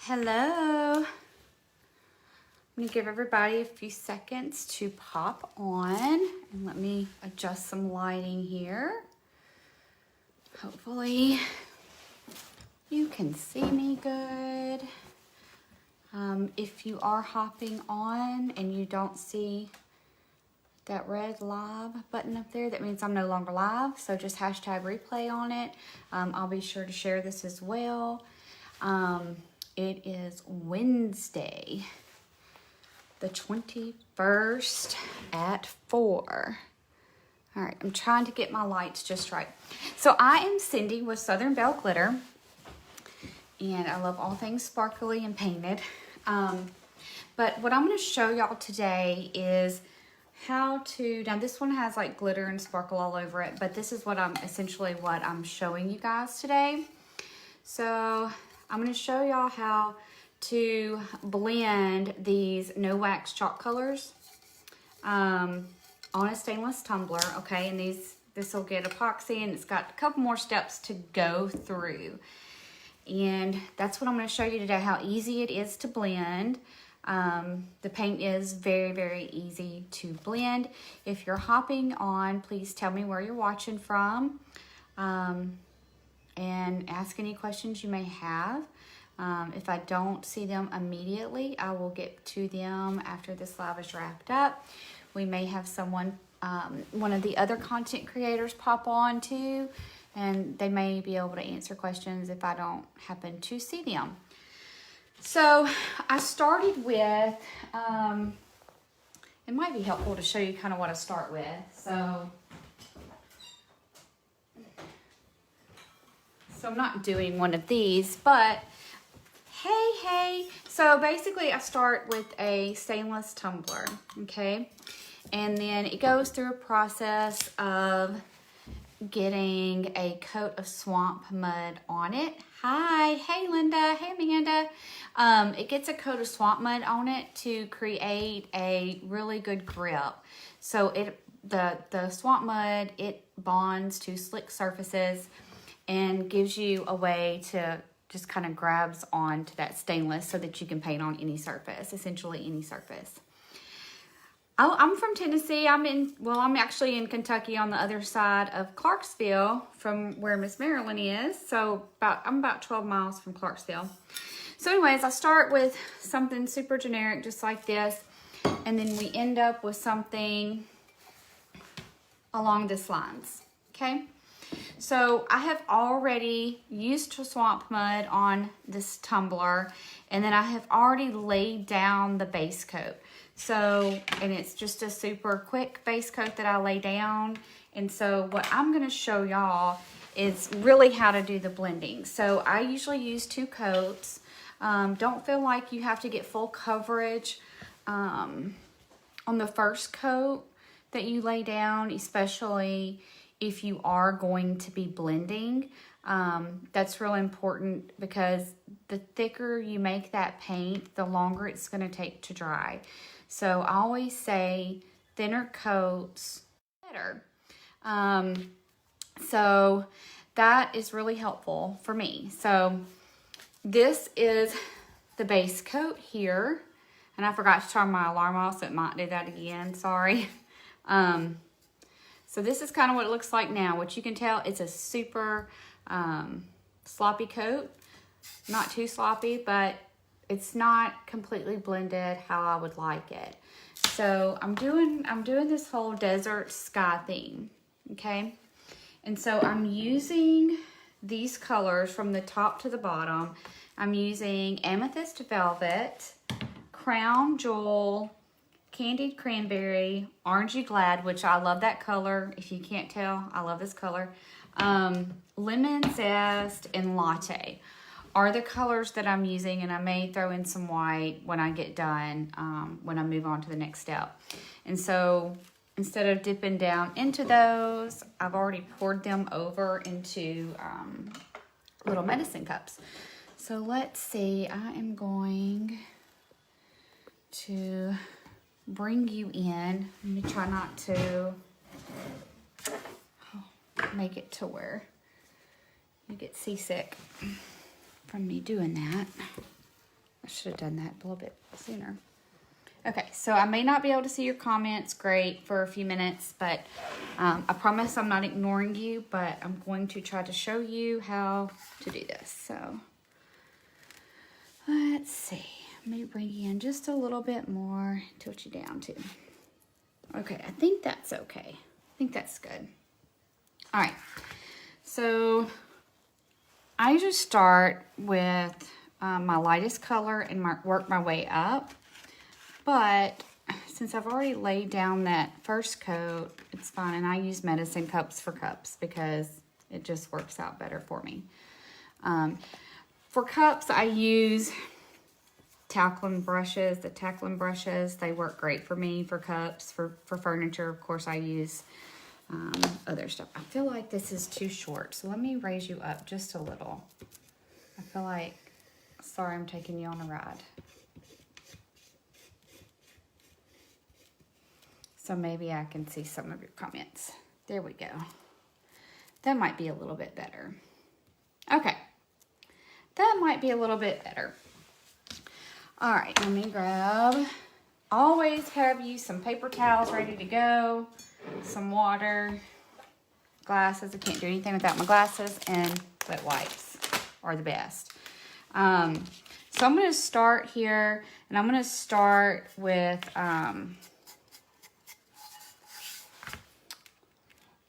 Hello. I'm going to give everybody a few seconds to pop on and let me adjust some lighting here. Hopefully you can see me good. If you are hopping on and you don't see that red live button up there, that means I'm no longer live. So just hashtag replay on it. I'll be sure to share this as well. It is Wednesday, the 21st at 4. All right, I'm trying to get my lights just right. So I am Cindy with Southern Belle Glitter, and I love all things sparkly and painted. But what I'm going to show y'all today is how to, now this one has like glitter and sparkle all over it, but this is what I'm showing you guys today. So I'm going to show y'all how to blend these no wax chalk colors on a stainless tumbler, okay? And this will get epoxy, and it's got a couple more steps to go through. And that's what I'm going to show you today, how easy it is to blend. The paint is very, very easy to blend. If you're hopping on, please tell me where you're watching from. And ask any questions you may have. If I don't see them immediately, I will get to them after this live is wrapped up. We may have someone, one of the other content creators pop on too, and they may be able to answer questions if I don't happen to see them. So I started with, it might be helpful to show you kind of what I start with. So I'm not doing one of these, but hey. So basically I start with a stainless tumbler, okay? And then it goes through a process of getting a coat of swamp mud on it. Hi, hey Linda, hey Amanda. It gets a coat of swamp mud on it to create a really good grip. So the swamp mud, it bonds to slick surfaces and gives you a way to just kind of grabs onto that stainless so that you can paint on any surface, essentially any surface. I'm from Tennessee. I'm actually in Kentucky on the other side of Clarksville from where Miss Marilyn is. So I'm about 12 miles from Clarksville. So anyways, I start with something super generic just like this, and then we end up with something along this lines, okay? So I have already used swamp mud on this tumbler, and then I have already laid down the base coat. So, and it's just a super quick base coat that I lay down. And so what I'm going to show y'all is really how to do the blending. So I usually use 2 coats. Don't feel like you have to get full coverage on the first coat that you lay down, especially if you are going to be blending. That's really important because the thicker you make that paint, the longer it's going to take to dry. So I always say thinner coats better. So that is really helpful for me. So this is the base coat here, and I forgot to turn my alarm off, so it might do that again, sorry. So this is kind of what it looks like now, which you can tell it's a super sloppy coat. Not too sloppy, but it's not completely blended how I would like it. So I'm doing this whole desert sky theme, okay? And so I'm using these colors from the top to the bottom. I'm using Amethyst Violet, Crown Jewel, Candied Cranberry, Orangey Glad, which I love that color. If you can't tell, I love this color. Lemon Zest, and Latte are the colors that I'm using, and I may throw in some white when I get done, when I move on to the next step. And so instead of dipping down into those, I've already poured them over into little medicine cups. So let's see, I am going to bring you in. Let me try not to make it to where you get seasick from me doing that. I should have done that a little bit sooner. Okay, so I may not be able to see your comments great for a few minutes, but I promise I'm not ignoring you, but I'm going to try to show you how to do this. So let's see. Let me bring you in just a little bit more, tilt you down too. Okay, I think that's okay. I think that's good. All right, so I usually start with my lightest color and work my way up. But since I've already laid down that first coat, it's fine. And I use medicine cups for cups because it just works out better for me. For cups, I use tackling brushes. The tackling brushes, they work great for me for cups. For furniture, of course, I use other stuff. I feel like this is too short, so let me raise you up just a little. I feel like, sorry, I'm taking you on a ride. So maybe I can see some of your comments. There we go. That might be a little bit better. Okay. That might be a little bit better. All right, let me grab. Always have you some paper towels ready to go, some water, glasses. I can't do anything without my glasses, and wet wipes are the best. So I'm going to start here, and I'm going to start with...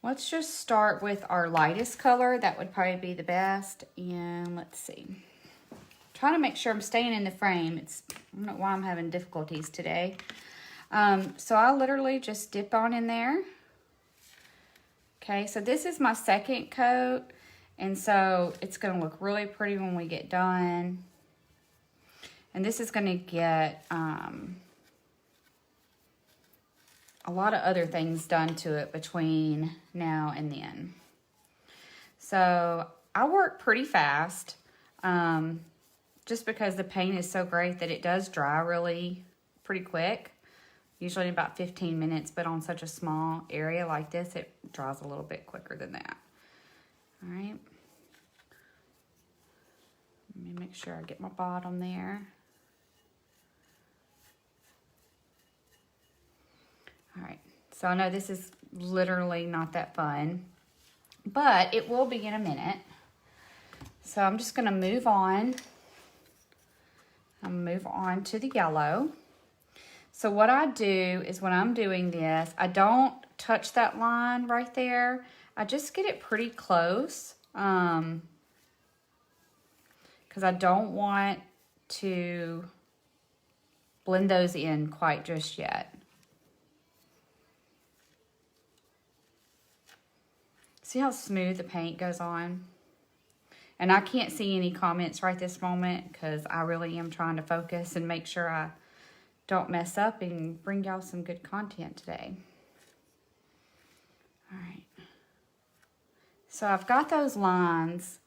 let's just start with our lightest color. That would probably be the best. And let's see. I'm trying to make sure I'm staying in the frame. I don't know why I'm having difficulties today. So I literally just dip on in there. Okay, so this is my second coat. And so it's going to look really pretty when we get done. And this is going to get... a lot of other things done to it between now and then. So I work pretty fast, just because the paint is so great that it does dry really pretty quick, usually in about 15 minutes, but on such a small area like this, it dries a little bit quicker than that. All right. Let me make sure I get my bottom there. All right, so I know this is literally not that fun, but it will be in a minute. So I'm just gonna move on. I'm gonna move on to the yellow. So what I do is when I'm doing this, I don't touch that line right there. I just get it pretty close, because I don't want to blend those in quite just yet. See how smooth the paint goes on? And I can't see any comments right this moment because I really am trying to focus and make sure I don't mess up and bring y'all some good content today. All right. So I've got those lines.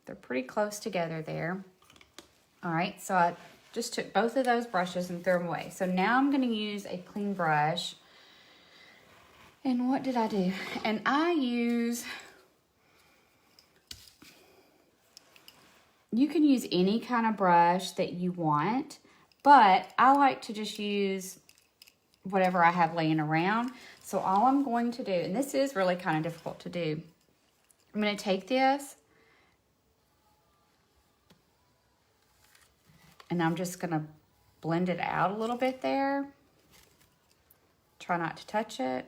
They're pretty close together there. All right, so I just took both of those brushes and threw them away. So now I'm going to use a clean brush. And what did I do? And I use, you can use any kind of brush that you want, but I like to just use whatever I have laying around. So all I'm going to do, and this is really kind of difficult to do, I'm going to take this and I'm just going to blend it out a little bit there. Try not to touch it.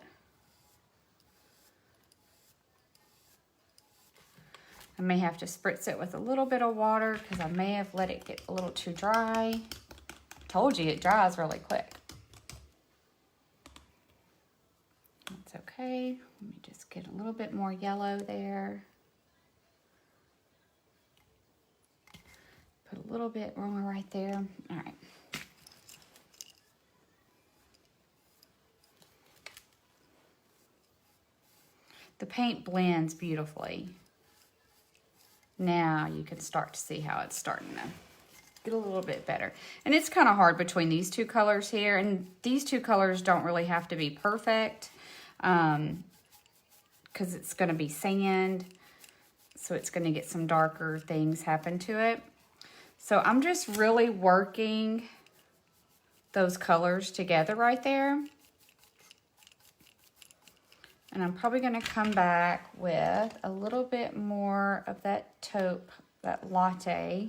I may have to spritz it with a little bit of water because I may have let it get a little too dry. Told you it dries really quick. That's okay. Let me just get a little bit more yellow there. Put a little bit more right there. All right. The paint blends beautifully. Now you can start to see how it's starting to get a little bit better. And it's kind of hard between these two colors here. And these two colors don't really have to be perfect because it's going to be sand. So it's going to get some darker things happen to it. So I'm just really working those colors together right there. And I'm probably going to come back with a little bit more of that taupe, that latte.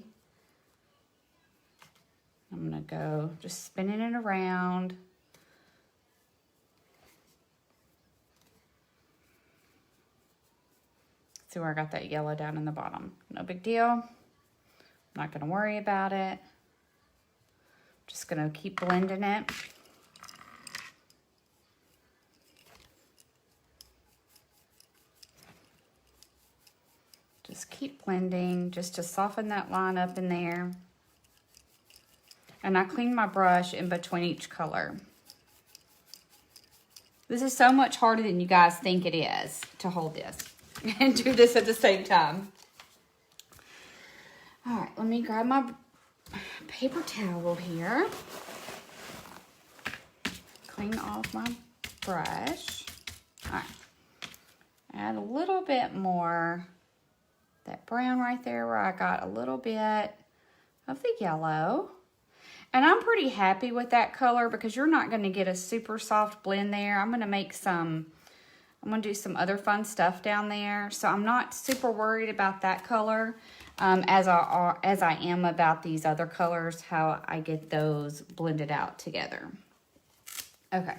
I'm going to go just spinning it around. See where I got that yellow down in the bottom. No big deal. I'm not going to worry about it. Just going to keep blending it. Just keep blending just to soften that line up in there. And I clean my brush in between each color. This is so much harder than you guys think it is to hold this and do this at the same time. All right, let me grab my paper towel here. Clean off my brush. All right, add a little bit more that brown right there where I got a little bit of the yellow. And I'm pretty happy with that color because you're not going to get a super soft blend there. I'm going to do some other fun stuff down there. So I'm not super worried about that color as I am about these other colors, how I get those blended out together. Okay.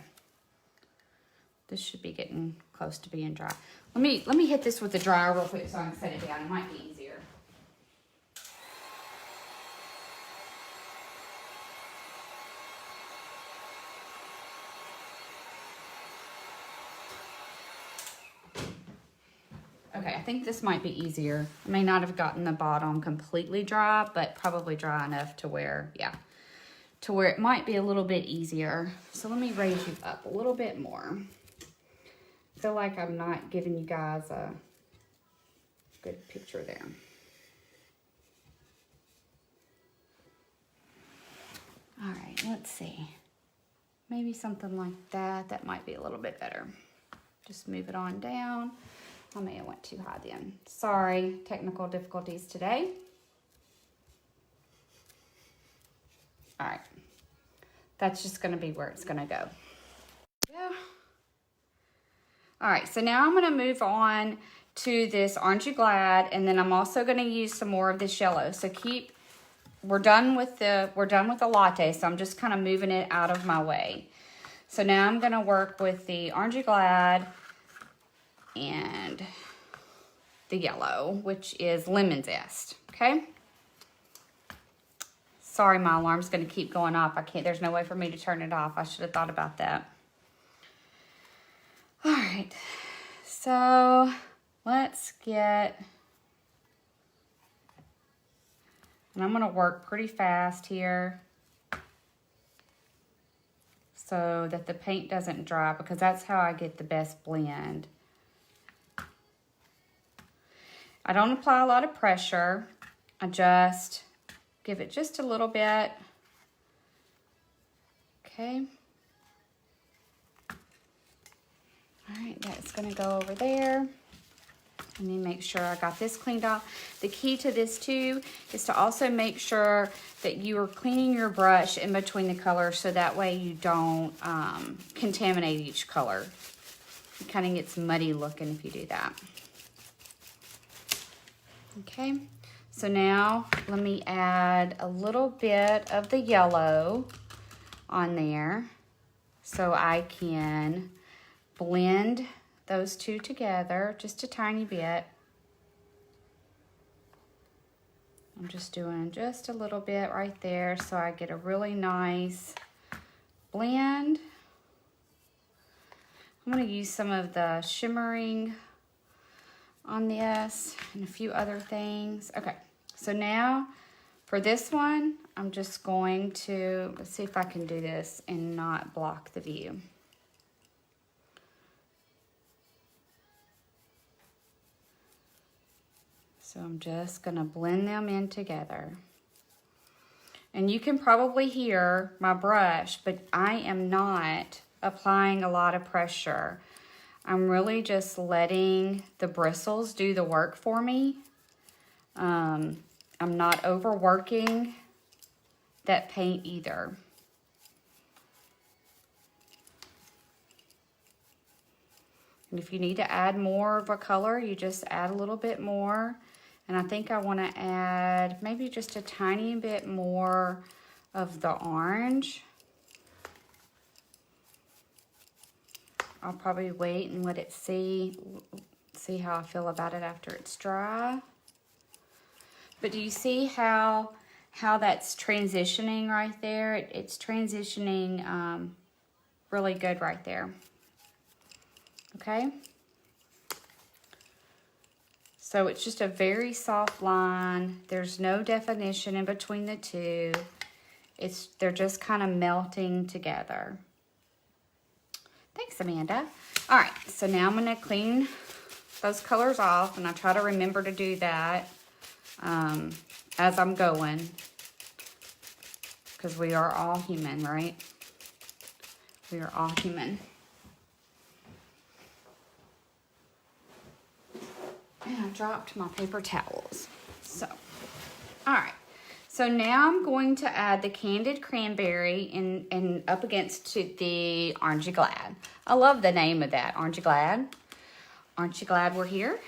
This should be getting close to being dry. Let me hit this with the dryer real quick so I can set it down. It might be easier. Okay, I think this might be easier. I may not have gotten the bottom completely dry, but probably dry enough to where, yeah, to where it might be a little bit easier. So let me raise you up a little bit more. I feel like I'm not giving you guys a good picture there. All right, let's see. Maybe something like that. That might be a little bit better. Just move it on down. I may have went too high then. Sorry, technical difficulties today. All right. That's just going to be where it's going to go. Yeah. All right, so now I'm going to move on to this Orangey Glad, and then I'm also going to use some more of this yellow. So we're done with the latte, so I'm just kind of moving it out of my way. So now I'm going to work with the Orangey Glad and the yellow, which is Lemon Zest, okay? Sorry, my alarm's going to keep going off. There's no way for me to turn it off. I should have thought about that. All right, so let's get, and I'm going to work pretty fast here so that the paint doesn't dry, because that's how I get the best blend. I don't apply a lot of pressure. I just give it just a little bit. Okay. All right, that's gonna go over there. Let me make sure I got this cleaned off. The key to this too is to also make sure that you are cleaning your brush in between the colors so that way you don't contaminate each color. It kind of gets muddy looking if you do that. Okay, so now let me add a little bit of the yellow on there so I can blend those two together just a tiny bit. I'm just doing just a little bit right there so I get a really nice blend. I'm going to use some of the shimmering on this and a few other things. Okay, so now for this one, I'm just going to, let's see if I can do this and not block the view. So I'm just gonna blend them in together. And you can probably hear my brush, but I am not applying a lot of pressure. I'm really just letting the bristles do the work for me. I'm not overworking that paint either. And if you need to add more of a color, you just add a little bit more. And I think I want to add maybe just a tiny bit more of the orange. I'll probably wait and let it see how I feel about it after it's dry. But do you see how that's transitioning right there? It's transitioning really good right there. Okay? So it's just a very soft line. There's no definition in between the two. They're just kind of melting together. Thanks, Amanda. All right, so now I'm going to clean those colors off, and I try to remember to do that as I'm going, because we are all human, right? We are all human. And I dropped my paper towels. So, all right. So now I'm going to add the Candied Cranberry and up against the Orangey Glad. I love the name of that, Orangey Glad. Aren't you glad we're here?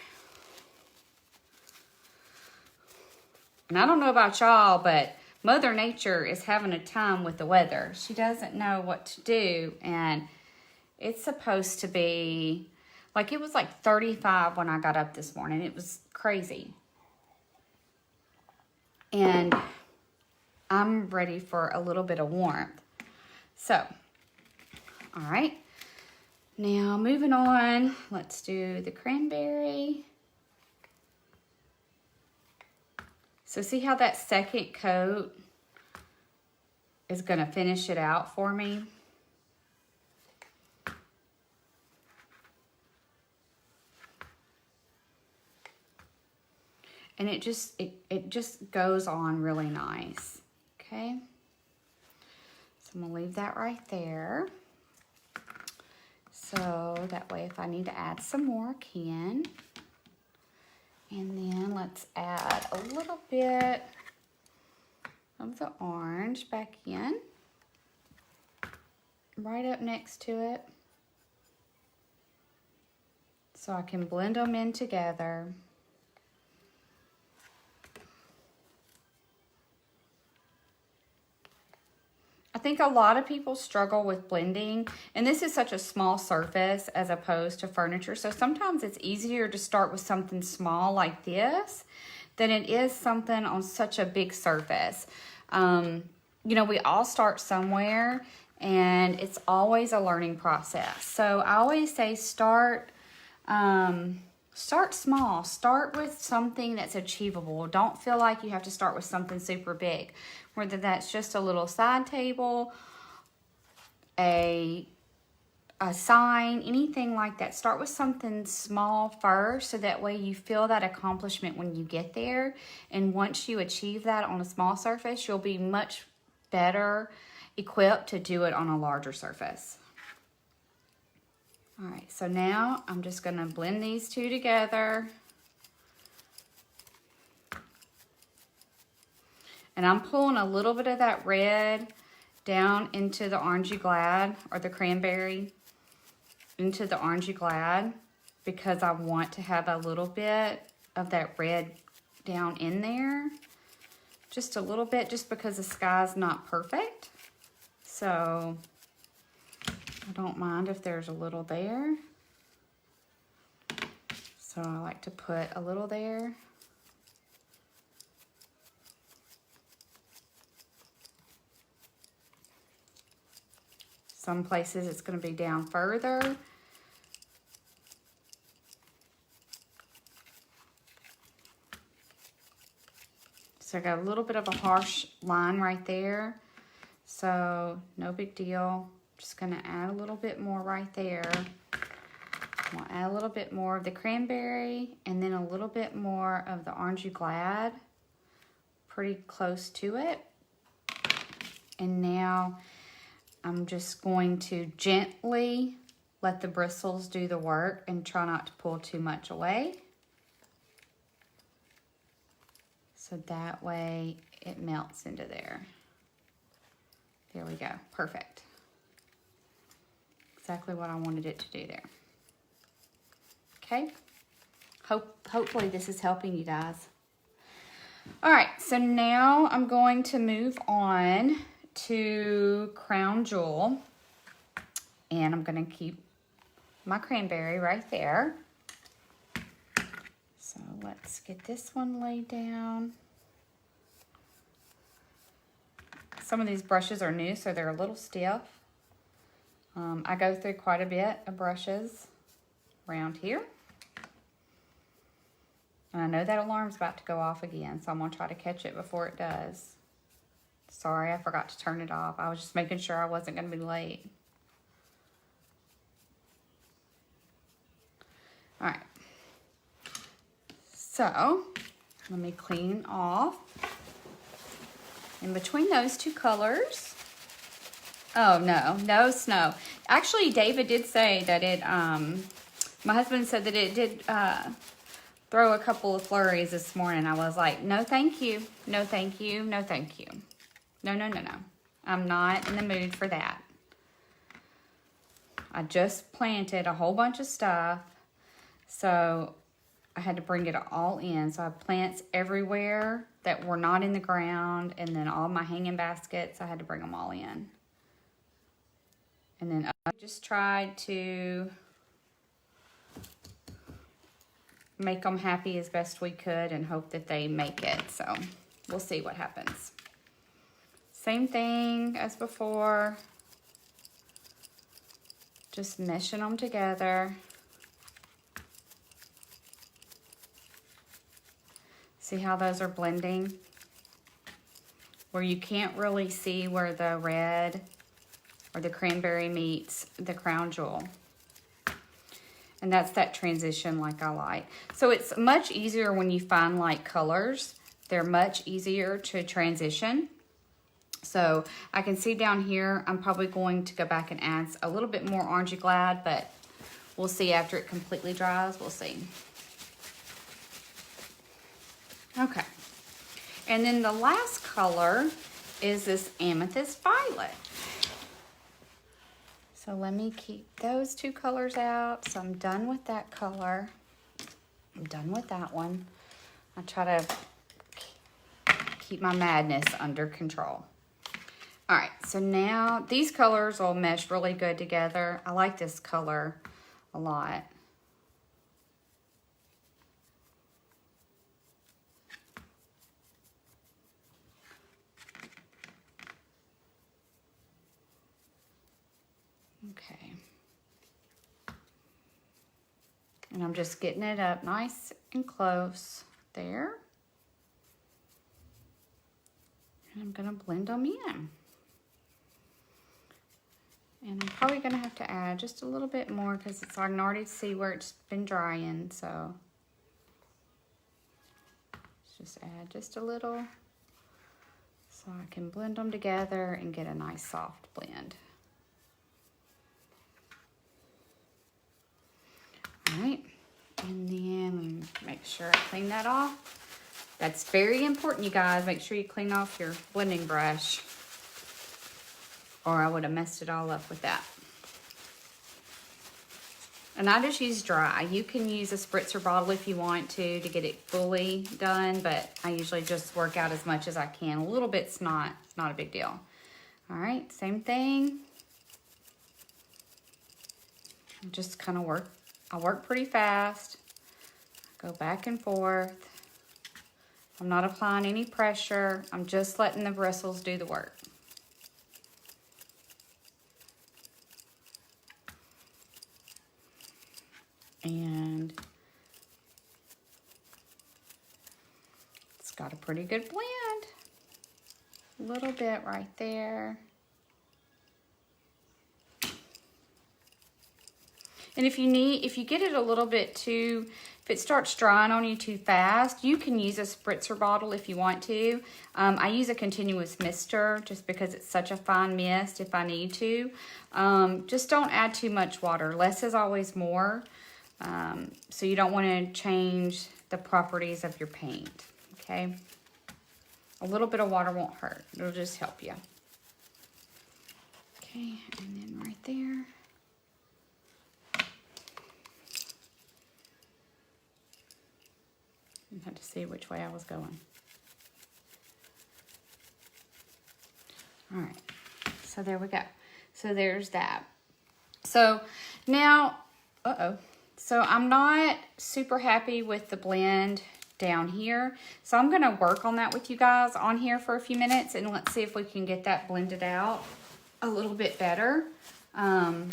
And I don't know about y'all, but Mother Nature is having a time with the weather. She doesn't know what to do, and it's supposed to be, like, it was like 35 when I got up this morning. It was crazy. And I'm ready for a little bit of warmth. So, all right. Now, moving on, let's do the cranberry. So, see how that second coat is going to finish it out for me? And it just goes on really nice. Okay, so I'm gonna leave that right there. So that way if I need to add some more, I can. And then let's add a little bit of the orange back in, right up next to it, so I can blend them in together. I think a lot of people struggle with blending, and this is such a small surface as opposed to furniture. So sometimes it's easier to start with something small like this than it is something on such a big surface. You know, we all start somewhere, and it's always a learning process. So I always say start small. Start with something that's achievable. Don't feel like you have to start with something super big. Whether that's just a little side table, a sign, anything like that. Start with something small first, so that way you feel that accomplishment when you get there. And once you achieve that on a small surface, you'll be much better equipped to do it on a larger surface. All right, so now I'm just gonna blend these two together. And I'm pulling a little bit of that red down into the Orangey Glad, or the cranberry, into the Orangey Glad, because I want to have a little bit of that red down in there. Just a little bit, just because the sky's not perfect. So I don't mind if there's a little there. So I like to put a little there. Some places it's going to be down further. So I got a little bit of a harsh line right there. So no big deal. Just going to add a little bit more right there. We'll add a little bit more of the cranberry, and then a little bit more of the Orangey Glad. Pretty close to it. And now I'm just going to gently let the bristles do the work and try not to pull too much away. So that way it melts into there. There we go, perfect. Exactly what I wanted it to do there. Okay, hopefully this is helping you guys. All right, so now I'm going to move on to Crown Jewel. And I'm gonna keep my cranberry right there. So let's get this one laid down. Some of these brushes are new, so they're a little stiff. I go through quite a bit of brushes around here. And I know that alarm's about to go off again, so I'm gonna try to catch it before it does. Sorry, I forgot to turn it off. I was just making sure I wasn't gonna be late. All right. So, let me clean off. In between those two colors. Oh, no snow. Actually, David did say that it, my husband said that it did, throw a couple of flurries this morning. I was like, no thank you, no thank you, no thank you. No. I'm not in the mood for that. I just planted a whole bunch of stuff, so I had to bring it all in. So I have plants everywhere that were not in the ground, and then all my hanging baskets, I had to bring them all in. And then I just tried to make them happy as best we could and hope that they make it. So we'll see what happens. Same thing as before. Just meshing them together. See how those are blending? Where you can't really see where the red or the cranberry meets the Crown Jewel. And that's that transition like I like. So it's much easier when you find like colors. They're much easier to transition. So I can see down here, I'm probably going to go back and add a little bit more Orangey Glad, but we'll see after it completely dries. We'll see. Okay. And then the last color is this Amethyst Violet. So let me keep those two colors out. So I'm done with that color. I'm done with that one. I try to keep my madness under control. All right, so now these colors will mesh really good together. I like this color a lot. Okay. And I'm just getting it up nice and close there. And I'm gonna blend them in. And I'm probably gonna have to add just a little bit more because I can already see where it's been drying, so. Let's just add just a little so I can blend them together and get a nice soft blend. All right, and then make sure I clean that off. That's very important, you guys. Make sure you clean off your blending brush, or I would have messed it all up with that. And I just use dry. You can use a spritzer bottle if you want to get it fully done, but I usually just work out as much as I can. A little bit's not a big deal. All right, same thing. Just kind of work. I work pretty fast. Go back and forth. I'm not applying any pressure. I'm just letting the bristles do the work. And it's got a pretty good blend. A little bit right there. And if you get it a little bit too, if it starts drying on you too fast, you can use a spritzer bottle if you want to. I use a continuous mister just because it's such a fine mist if I need to. Just don't add too much water. Less is always more. So you don't want to change the properties of your paint, okay? A little bit of water won't hurt. It'll just help you. Okay, and then right there. I had to see which way I was going. All right, so there we go. So there's that. So now, so I'm not super happy with the blend down here. So I'm gonna work on that with you guys on here for a few minutes, and let's see if we can get that blended out a little bit better. We'll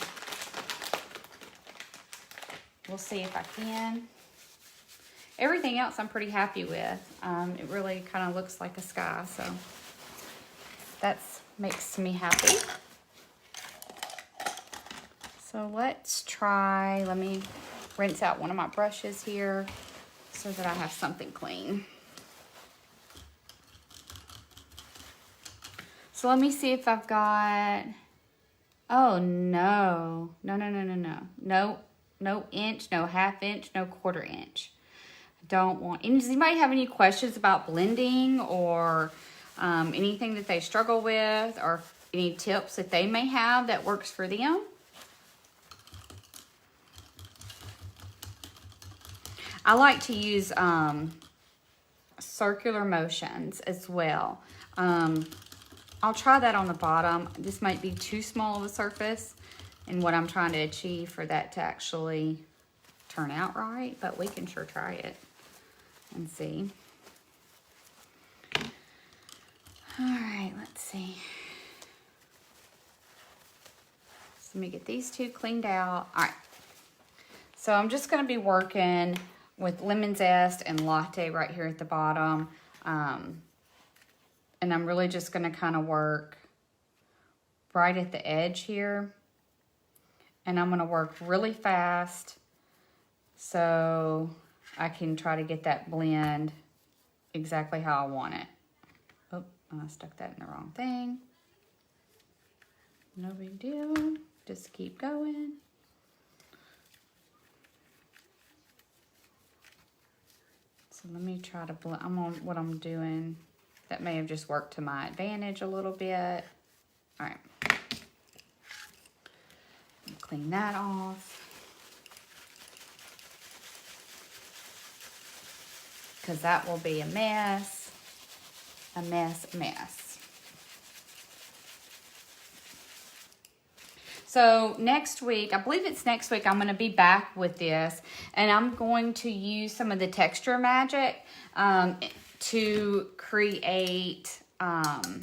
see if I can. Everything else I'm pretty happy with. It really kind of looks like a sky, so that makes me happy. So let's try, let me rinse out one of my brushes here so that I have something clean. So let me see if I've got, oh no, no inch, no half inch, no quarter inch. I don't want, and does anybody have any questions about blending or anything that they struggle with, or any tips that they may have that works for them? I like to use circular motions as well. I'll try that on the bottom. This might be too small of a surface and what I'm trying to achieve for that to actually turn out right, but we can sure try it and see. All right, let's see. So let me get these two cleaned out. All right, so I'm just gonna be working with lemon zest and latte right here at the bottom. And I'm really just gonna kind of work right at the edge here. And I'm gonna work really fast so I can try to get that blend exactly how I want it. Oh, I stuck that in the wrong thing. No big deal, just keep going. So let me try to blend, I'm on what I'm doing. That may have just worked to my advantage a little bit. All right. Clean that off. Because that will be a mess. A mess, a mess. So next week, I believe it's next week, I'm going to be back with this. And I'm going to use some of the texture magic to create the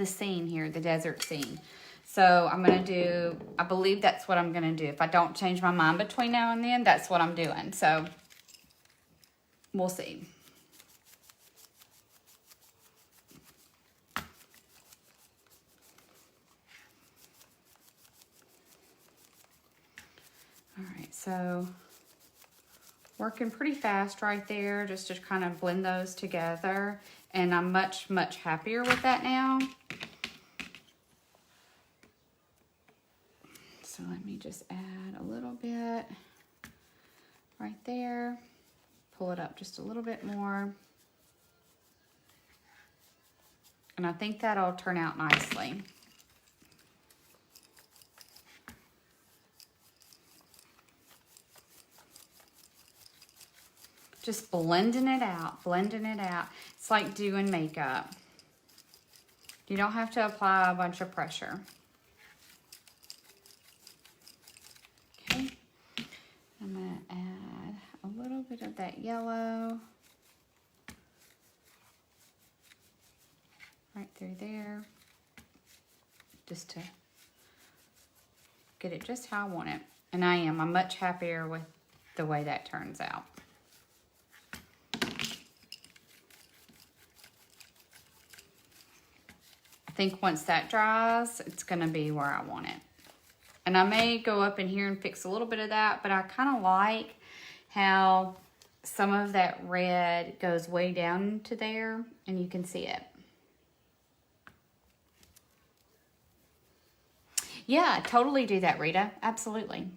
scene here, the desert scene. So I'm going to do, I believe that's what I'm going to do. If I don't change my mind between now and then, that's what I'm doing. So we'll see. All right, so working pretty fast right there, just to kind of blend those together. And I'm much, much happier with that now. So let me just add a little bit right there. Pull it up just a little bit more. And I think that'll turn out nicely. Just blending it out, blending it out. It's like doing makeup. You don't have to apply a bunch of pressure. Okay, I'm gonna add a little bit of that yellow right through there, just to get it just how I want it. And I'm much happier with the way that turns out. I think once that dries, it's gonna be where I want it. And I may go up in here and fix a little bit of that, but I kind of like how some of that red goes way down to there and you can see it. Yeah, totally do that, Rita. Absolutely.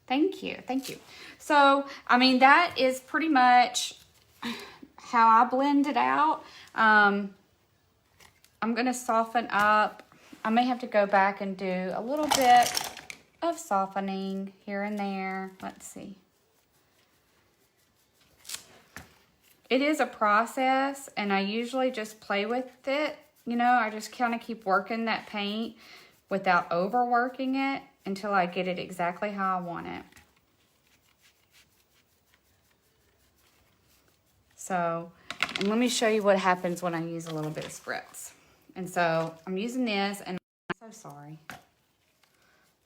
Thank you. Thank you. So, I mean, that is pretty much how I blend it out. I'm gonna soften up. I may have to go back and do a little bit of softening here and there. Let's see. It is a process, and I usually just play with it. You know, I just kind of keep working that paint without overworking it until I get it exactly how I want it. So, and let me show you what happens when I use a little bit of spritz. And so, I'm using this, and I'm so sorry.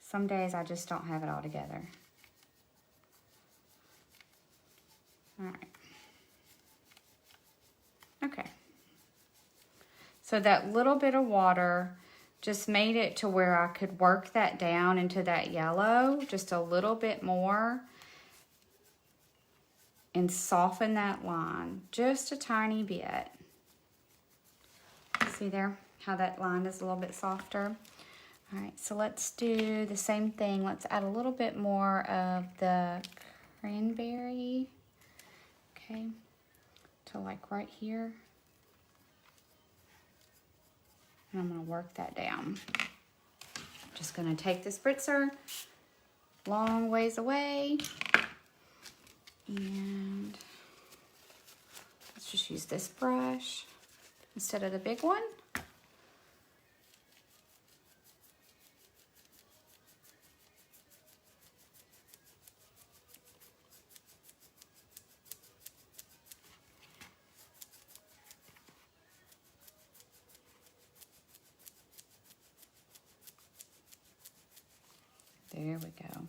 Some days I just don't have it all together. All right. Okay. So that little bit of water just made it to where I could work that down into that yellow just a little bit more and soften that line just a tiny bit. See there how that line is a little bit softer? All right, so let's do the same thing. Let's add a little bit more of the cranberry, okay, to like right here. And I'm gonna work that down. Just gonna take the spritzer long ways away, and let's just use this brush instead of the big one. There we go.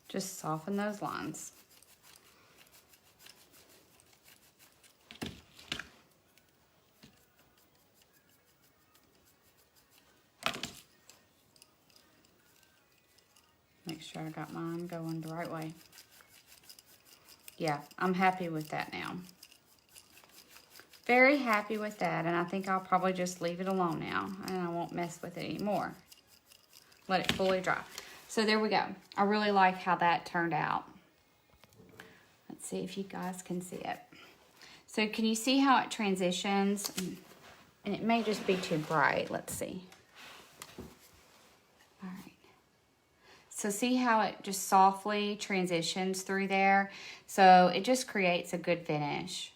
Just soften those lines. Make sure I got mine going the right way. Yeah, I'm happy with that now. Very happy with that, and I think I'll probably just leave it alone now, and I won't mess with it anymore. Let it fully dry. So there we go. I really like how that turned out. Let's see if you guys can see it. So can you see how it transitions? And it may just be too bright. Let's see. All right. So see how it just softly transitions through there? So it just creates a good finish.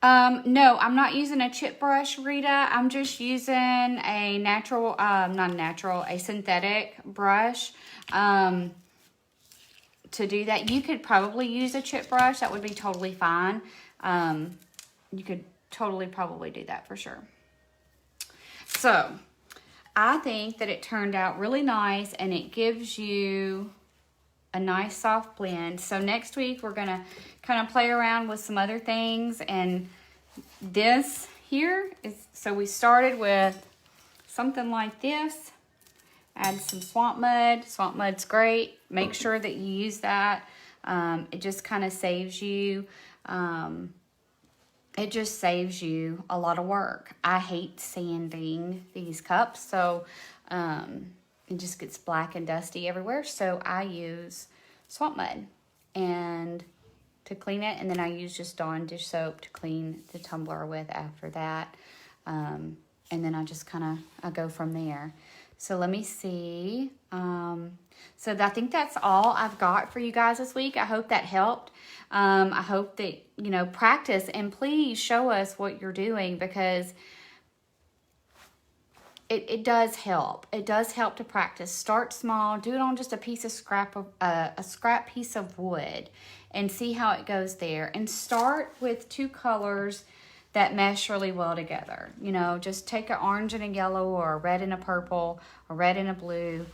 No, I'm not using a chip brush, Rita. I'm just using a natural, a synthetic brush to do that. You could probably use a chip brush. That would be totally fine. You could totally probably do that for sure. So, I think that it turned out really nice, and it gives you a nice soft blend. So next week we're gonna kind of play around with some other things, and this here is, so we started with something like this. Add some swamp mud. Swamp mud's great. Make sure that you use that. It just kind of saves you, it just saves you a lot of work. I hate sanding these cups, so it just gets black and dusty everywhere. So I use swamp mud and to clean it, and then I use just Dawn dish soap to clean the tumbler with after that. And then I just kind of go from there. So let me see. So I think that's all I've got for you guys this week. I hope that helped. I hope that, you know, practice, and please show us what you're doing, because it does help. It does help to practice. Start small. Do it on just a scrap piece of wood, and see how it goes there. And start with two colors that mesh really well together. You know, just take an orange and a yellow, or a red and a purple, or red and a blue,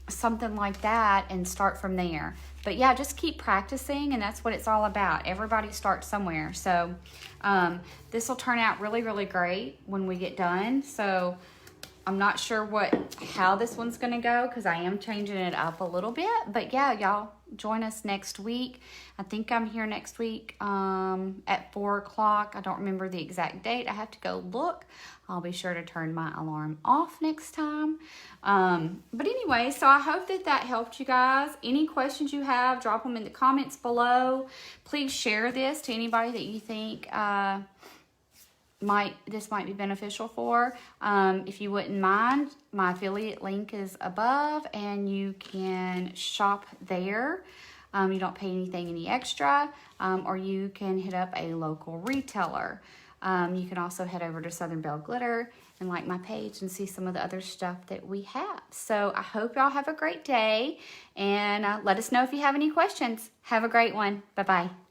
something like that, and start from there. But yeah, just keep practicing, and that's what it's all about. Everybody starts somewhere. So this will turn out really, really great when we get done. So I'm not sure how this one's gonna go because I am changing it up a little bit. But yeah, y'all join us next week. I think I'm here next week at 4 o'clock. I don't remember the exact date. I have to go look. I'll be sure to turn my alarm off next time. But anyway, so I hope that helped you guys. Any questions you have, drop them in the comments below. Please share this to anybody that you think this might be beneficial for. If you wouldn't mind, my affiliate link is above and you can shop there. You don't pay any extra, or you can hit up a local retailer. You can also head over to Southern Belle Glitter and like my page and see some of the other stuff that we have. So I hope y'all have a great day, and let us know if you have any questions. Have a great one. Bye-bye.